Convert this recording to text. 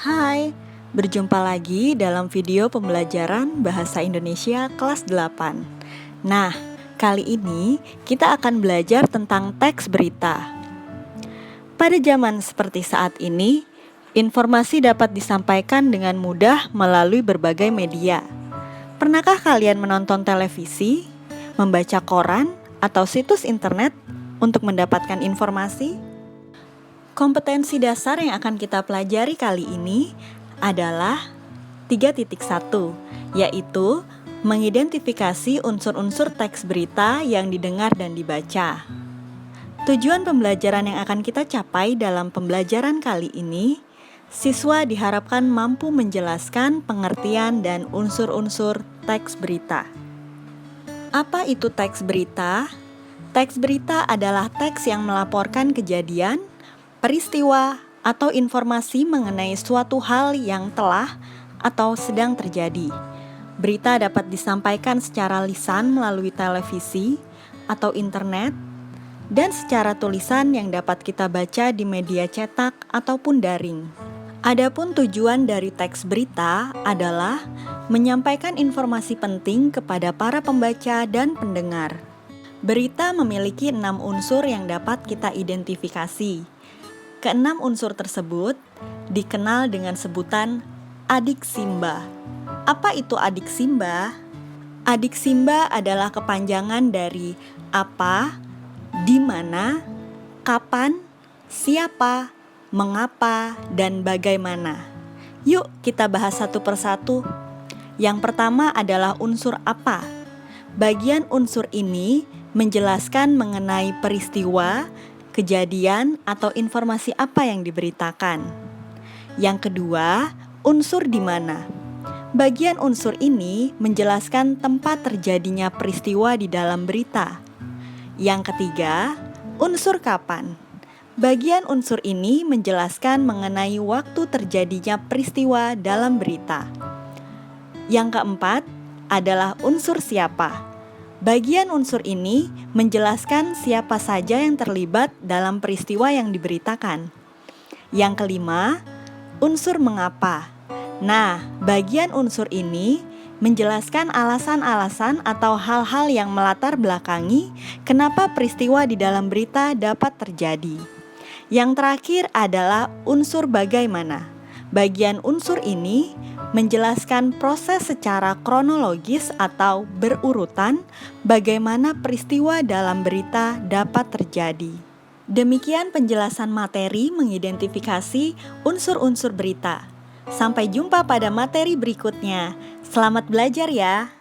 Hai, berjumpa lagi dalam video pembelajaran Bahasa Indonesia kelas 8. Nah, kali ini kita akan belajar tentang teks berita. Pada zaman seperti saat ini, informasi dapat disampaikan dengan mudah melalui berbagai media. Pernahkah kalian menonton televisi, membaca koran, atau situs internet untuk mendapatkan informasi? Kompetensi dasar yang akan kita pelajari kali ini adalah 3.1, yaitu mengidentifikasi unsur-unsur teks berita yang didengar dan dibaca. Tujuan pembelajaran yang akan kita capai dalam pembelajaran kali ini, siswa diharapkan mampu menjelaskan pengertian dan unsur-unsur teks berita. Apa itu teks berita? Teks berita adalah teks yang melaporkan kejadian, peristiwa, atau informasi mengenai suatu hal yang telah atau sedang terjadi. Berita dapat disampaikan secara lisan melalui televisi atau internet, dan secara tulisan yang dapat kita baca di media cetak ataupun daring. Adapun tujuan dari teks berita adalah menyampaikan informasi penting kepada para pembaca dan pendengar. Berita memiliki 6 unsur yang dapat kita identifikasi. Keenam unsur tersebut dikenal dengan sebutan adiksimba. Apa itu adiksimba? Adiksimba adalah kepanjangan dari apa, di mana, kapan, siapa, mengapa, dan bagaimana. Yuk kita bahas satu persatu. Yang pertama adalah unsur apa. Bagian unsur ini menjelaskan mengenai peristiwa, kejadian, atau informasi apa yang diberitakan. Yang kedua, unsur di mana. Bagian unsur ini menjelaskan tempat terjadinya peristiwa di dalam berita. Yang ketiga, unsur kapan. Bagian unsur ini menjelaskan mengenai waktu terjadinya peristiwa dalam berita. Yang keempat adalah unsur siapa. Bagian unsur ini menjelaskan siapa saja yang terlibat dalam peristiwa yang diberitakan. Yang kelima, unsur mengapa. Nah, bagian unsur ini menjelaskan alasan-alasan atau hal-hal yang melatar belakangi kenapa peristiwa di dalam berita dapat terjadi. Yang terakhir adalah unsur bagaimana. Bagian unsur ini menjelaskan proses secara kronologis atau berurutan bagaimana peristiwa dalam berita dapat terjadi. Demikian penjelasan materi mengidentifikasi unsur-unsur berita. Sampai jumpa pada materi berikutnya. Selamat belajar ya!